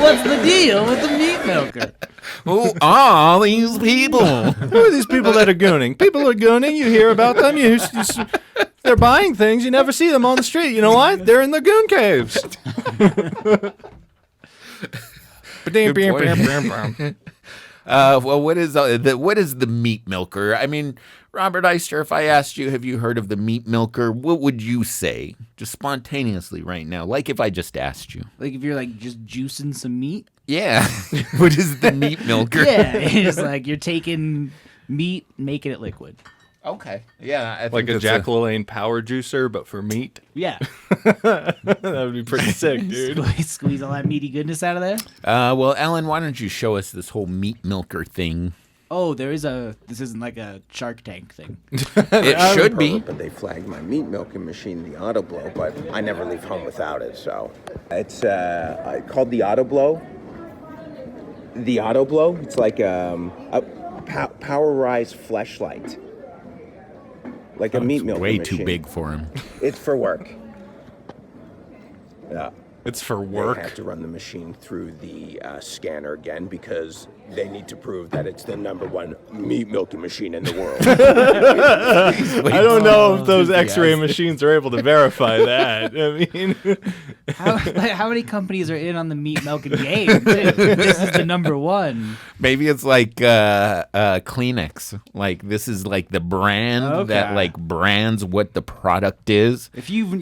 What's the deal with the meat milker? Who are these people? Who are these people that are gooning? People are gooning. You hear about them. They're buying things. You never see them on the street. You know why? They're in the goon caves. Well, what is the meat milker? I mean, Robert Eister, if I asked you, have you heard of the meat milker? What would you say, just spontaneously right now? Like if I just asked you. Like if you're like just juicing some meat? Yeah. What is the meat milker? Yeah, it's like you're taking meat, making it liquid. Okay. Yeah. I think Like a Jack LaLanne power juicer, but for meat. Yeah. That would be pretty sick, dude. Squeeze all that meaty goodness out of there. Well, Ellen, why don't you show us this whole meat milker thing? Oh, this isn't like a Shark Tank thing. It should be. But they flagged my meat milking machine, the Auto Blow, but I never leave home without it, so. It's called the Auto Blow. The Auto Blow, it's like a powerized fleshlight. Like a meat milking Way machine. too big for him. It's for work. Yeah. It's for They work. have to run the machine through the scanner again because they need to prove that it's the #1 meat milking machine in the world. I don't know if those X-ray machines are able to verify that. I mean, How many companies are in on the meat milking game? Too? This is the #1. Maybe it's like Kleenex. Like this is like the brand that like brands what the product is. If you've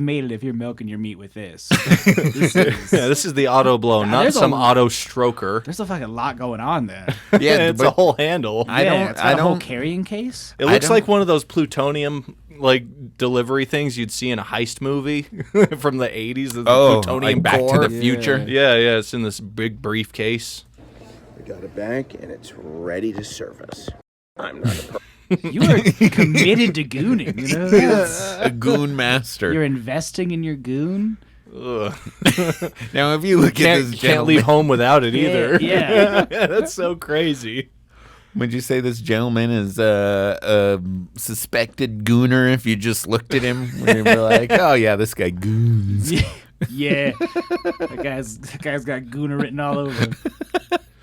made it if you're milking your meat with this. this is the Auto Blow, not there's some a- auto stroker. There's a fucking lot going on there. Yeah, It's a whole handle. It's got a whole carrying case. It looks like one of those plutonium like delivery things you'd see in a heist movie from the 80s. The plutonium like Back core. to the Future. Yeah, it's in this big briefcase. We got it back and it's ready to serve us. I'm not a You are committed to gooning. You know, A goon master. you're investing in your goon. Ugh. Now, if you look at this Can't gentleman, leave home without it either. Yeah. That's so crazy. would you say this gentleman is a suspected gooner if you just looked at him? Would you be like, oh yeah, this guy goons. Yeah, that guy's got gooner written all over him.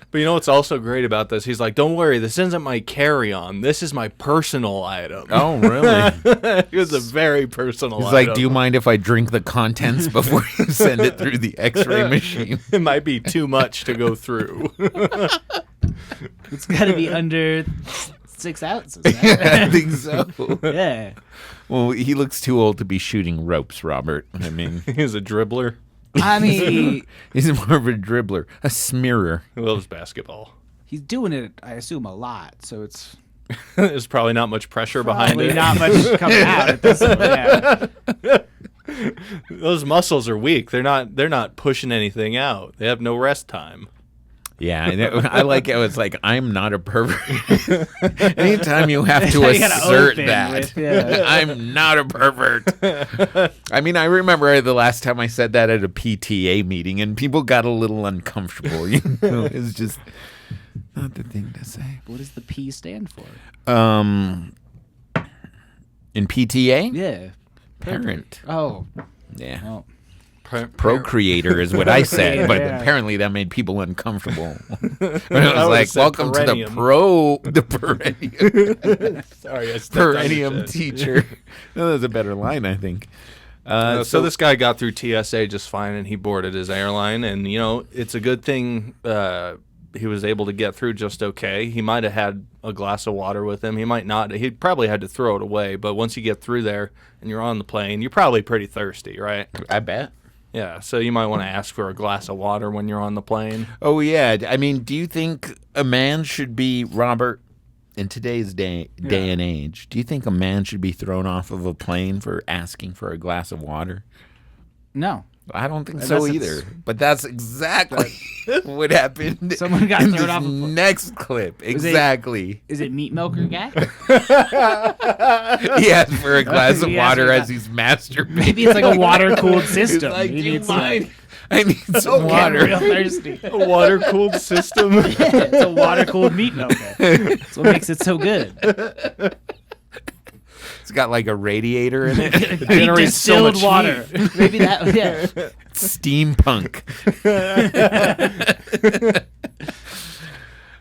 But you know what's also great about this? He's like, don't worry, this isn't my carry-on. This is my personal item. Oh, really? It was a very personal He's item. like, do you mind if I drink the contents before you send it through the X-ray machine? It might be too much to go through. It's got to be under 6 ounces. I think so. Yeah. Well, he looks too old to be shooting ropes, Robert. I mean, He's a dribbler. I mean, he's more of a dribbler, a smearer. He loves basketball. he's doing it, I assume, a lot. So it's There's probably not much pressure behind probably it. not much coming out at this point. Yeah. Those muscles are weak. They're not pushing anything out. They have no rest time. Yeah, I like how it's like, I'm not a pervert. Anytime you have to You gotta assert open that, with, yeah. I'm not a pervert. I mean, I remember the last time I said that at a PTA meeting, and people got a little uncomfortable. You know, it's just not the thing to say. What does the P stand for? In PTA, Yeah. parent. Oh. Yeah. Oh. Procreator is what I said, but Yeah. apparently that made people uncomfortable. It was would've like, said welcome to the perennium. Sorry, I stepped on your Perennium chest. teacher. No, that's a better line, I think. So this guy got through TSA just fine, and he boarded his airline. And you know, it's a good thing he was able to get through just okay. He might have had a glass of water with him. He might not. He probably had to throw it away. But once you get through there and you're on the plane, you're probably pretty thirsty, right? I bet. Yeah. So you might want to ask for a glass of water when you're on the plane. Oh, yeah. I mean, do you think a man should be, Robert, in today's day and age, do you think a man should be thrown off of a plane for asking for a glass of water? No. I don't think so Unless either. it's- But that's exactly what happened. Someone got in thrown this off a next clip. Exactly. Is it meat milker guy? He asked for a glass of He asked water for as that. he's masturbating. Maybe it's like a water-cooled He's system. like, He do you needs some- mind? I need some Getting water. real thirsty. A water cooled system. It's a water-cooled meat milker. That's what makes it so good. It's got like a radiator in it. It generates so distilled much water. Maybe that. Yeah. Steampunk.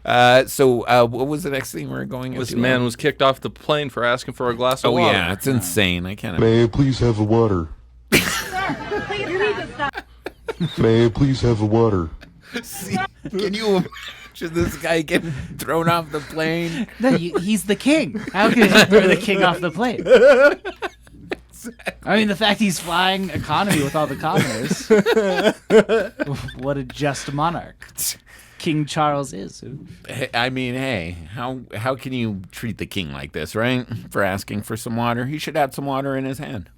What was the next thing we were going into? This man was kicked off the plane for asking for a glass of Oh water. yeah, it's insane. I can't. May I please have a water? May I please have a water? See, can you imagine this guy getting thrown off the plane? No, he's the king. How can he throw the king off the plane? I mean, the fact he's flying economy with all the commoners. What a just monarch King Charles is. I mean, hey, how can you treat the king like this, right? For asking for some water, he should have some water in his hand.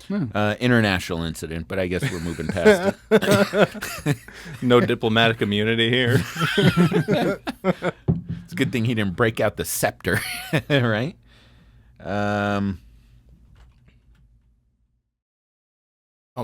International incident, but I guess we're moving past it. No diplomatic immunity here. It's a good thing he didn't break out the scepter, right?